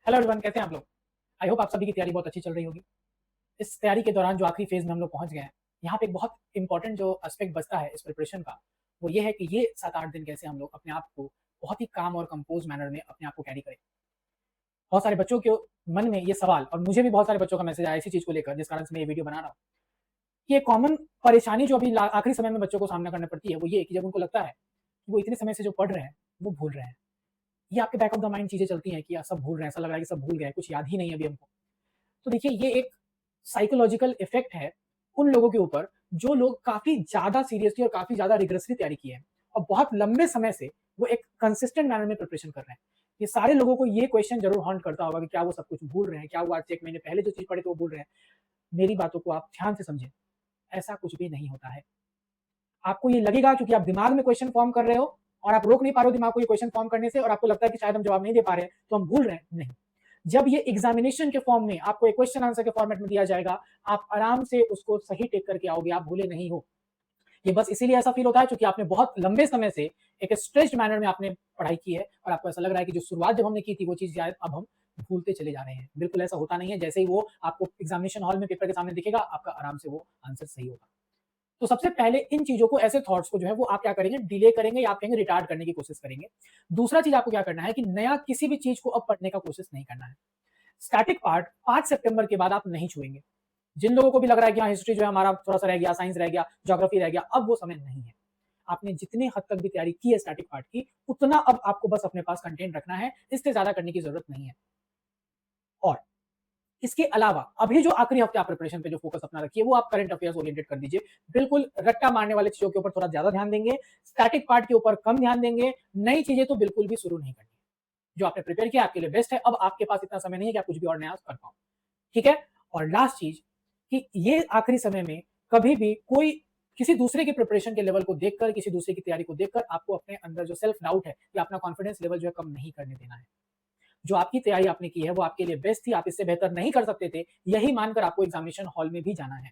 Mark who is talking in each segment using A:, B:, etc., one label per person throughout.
A: Hello everyone, कैसे हैं आप लोग? आई होप आप सभी की तैयारी बहुत अच्छी चल रही होगी। इस तैयारी के दौरान जो आखिरी फेज़ में हम लोग पहुँच गए हैं, यहाँ पे एक बहुत इम्पोर्टेंट जो एस्पेक्ट बचता है इस प्रिपरेशन का, वो ये है कि ये 7-8 दिन कैसे हम लोग अपने आप को बहुत ही काम और कंपोज़ मैनर में अपने आप को कैरी करें। बहुत सारे बच्चों के मन में ये सवाल और मुझे भी बहुत सारे बच्चों का मैसेज आया इसी चीज़ को लेकर जिस कारण से मैं ये वीडियो बना रहा हूँ, कि एक कॉमन परेशानी जो अभी आखिरी समय में बच्चों को सामना करना पड़ती है, वो ये है कि जब उनको लगता है, कि वो इतने समय से जो पढ़ रहे हैं, वो भूल रहे हैं। ये आपके बैक ऑफ द माइंड चीज़ें चलती हैं कि यार सब भूल रहे हैं, ऐसा लग रहा है कि सब भूल गए हैं, कुछ याद ही नहीं है अभी हमको। तो देखिए ये एक साइकोलॉजिकल इफ़ेक्ट है उन लोगों के ऊपर जो लोग काफ़ी ज़्यादा सीरियसली और काफ़ी ज़्यादा रिगरसली तैयारी किए हैं और बहुत लंबे समय से वो एक कंसिस्टेंट मैनर में प्रिपरेशन कर रहे हैं। ये सारे लोगों को ये क्वेश्चन ज़रूर हॉन्ट करता होगा कि क्या वो सब कुछ भूल रहे हैं? क्या वो आज से 1 महीने पहले जो चीज़ पढ़े थे वो भूल रहे हैं? मेरी बातों को आप ध्यान से समझें, ऐसा कुछ भी नहीं होता है। आपको ये लगेगा क्योंकि आप दिमाग में क्वेश्चन फॉर्म कर रहे हो और आप रोक नहीं पा रहे हो दिमाग को ये क्वेश्चन फॉर्म करने से और आपको लगता है कि शायद हम जवाब नहीं दे पा रहे हैं, तो हम भूल रहे हैं। नहीं। जब ये एग्जामिनेशन के फॉर्म में आपको एक क्वेश्चन आंसर के फॉर्मेट में दिया जाएगा, आप आराम से उसको सही टिक करके आओगे, आप भूले नहीं हो। ये बस इसीलिए ऐसा फील होता है क्योंकि आपने बहुत लंबे समय से एक स्ट्रेच्ड मैनर में आपने पढ़ाई की है और आपको ऐसा लग रहा है कि जो शुरुआत जब हमने की थी वो चीज़ शायद अब हम भूलते चले जा रहे हैं। बिल्कुल ऐसा होता नहीं है, जैसे ही वो आपको एग्जामिनेशन हॉल में पेपर के सामने दिखेगा, आपका आराम से वो आंसर सही होगा। तो सबसे पहले इन चीज़ों को ऐसे थॉट्स को जो है वो आप क्या करेंगे डिले करेंगे या आप कहेंगे रिटार्ड करने की कोशिश करेंगे। दूसरा चीज़ आपको क्या करना है कि नया किसी भी चीज़ को अब पढ़ने का कोशिश नहीं करना है। स्टैटिक पार्ट 5 सितंबर के बाद आप नहीं छुएँगे। जिन लोगों को भी लग रहा है कि हाँ, हिस्ट्री जो है हमारा थोड़ा-सा रह गया, साइंस रह गया, ज्योग्राफी रह गया, अब वो समय नहीं है। आपने जितने हद तक भी तैयारी की है स्टैटिक पार्ट की, उतना अब आपको बस अपने पास कंटेंट रखना है, इससे ज़्यादा करने की ज़रूरत नहीं है। और इसके अलावा अभी जो आखिरी हफ्ते आप प्रिपरेशन पे जो फोकस अपना रखिए, वो आप करंट अफेयर्स ओरिएंटेड कर दीजिए। बिल्कुल रट्टा मारने वाली चीज़ों के ऊपर थोड़ा ज़्यादा ध्यान देंगे, स्टैटिक पार्ट के ऊपर कम ध्यान देंगे, नई चीज़ें तो बिल्कुल भी शुरू नहीं करनी। जो आपने प्रिपेयर किया आपके लिए बेस्ट है, अब आपके पास इतना समय नहीं है कि आप कुछ भी और नया कर पाओ। ठीक है? और लास्ट चीज़ कि ये आखिरी समय में कभी भी कोई किसी दूसरे के प्रिपरेशन के लेवल को देखकर, किसी दूसरे की तैयारी को देखकर आपको अपने अंदर जो सेल्फ डाउट है या अपना कॉन्फिडेंस लेवल जो है कम नहीं करने देना है। जो आपकी तैयारी आपने की है वो आपके लिए बेस्ट थी, आप इससे बेहतर नहीं कर सकते थे, यही मानकर आपको एग्जामिनेशन हॉल में भी जाना है।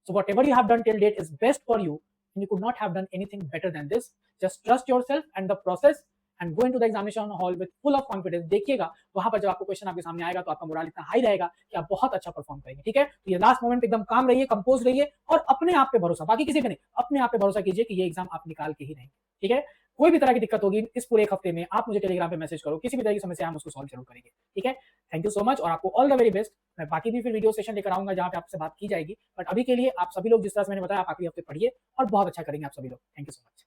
A: So whatever you have done till date is best for you and you could not have done anything better than this. Just trust yourself and the process and go into the examination hall with full of confidence. देखिएगा वहां पर जब आपको question आपके सामने आएगा तो आपका मोरल इतना हाई रहेगा कि आप बहुत अच्छा परफॉर्म करेंगे। ठीक है, तो ये लास्ट मोमेंट एकदम काम रहिए, कंपोज रहिए और अपने आप पे भरोसा, बाकी किसी पे नहीं, अपने आप पे भरोसा कीजिए कि ये एग्जाम आप निकाल के ही रहेंगे। ठीक है, कोई भी तरह की दिक्कत होगी इस पूरे 1 हफ्ते में आप मुझे टेलीग्राम पे मैसेज करो, किसी भी तरह की समस्या हम उसको सॉल्व जरूर करेंगे। ठीक है, थैंक यू सो मच और आपको ऑल द वेरी बेस्ट। मैं बाकी भी फिर वीडियो सेशन लेकर आऊंगा जहाँ पे आपसे बात की जाएगी, बट अभी के लिए आप सभी लोग जिस तरह से मैंने बताया आप आखिरी हफ्ते पढ़िए और बहुत अच्छा करेंगे आप सभी लोग। Thank you so much.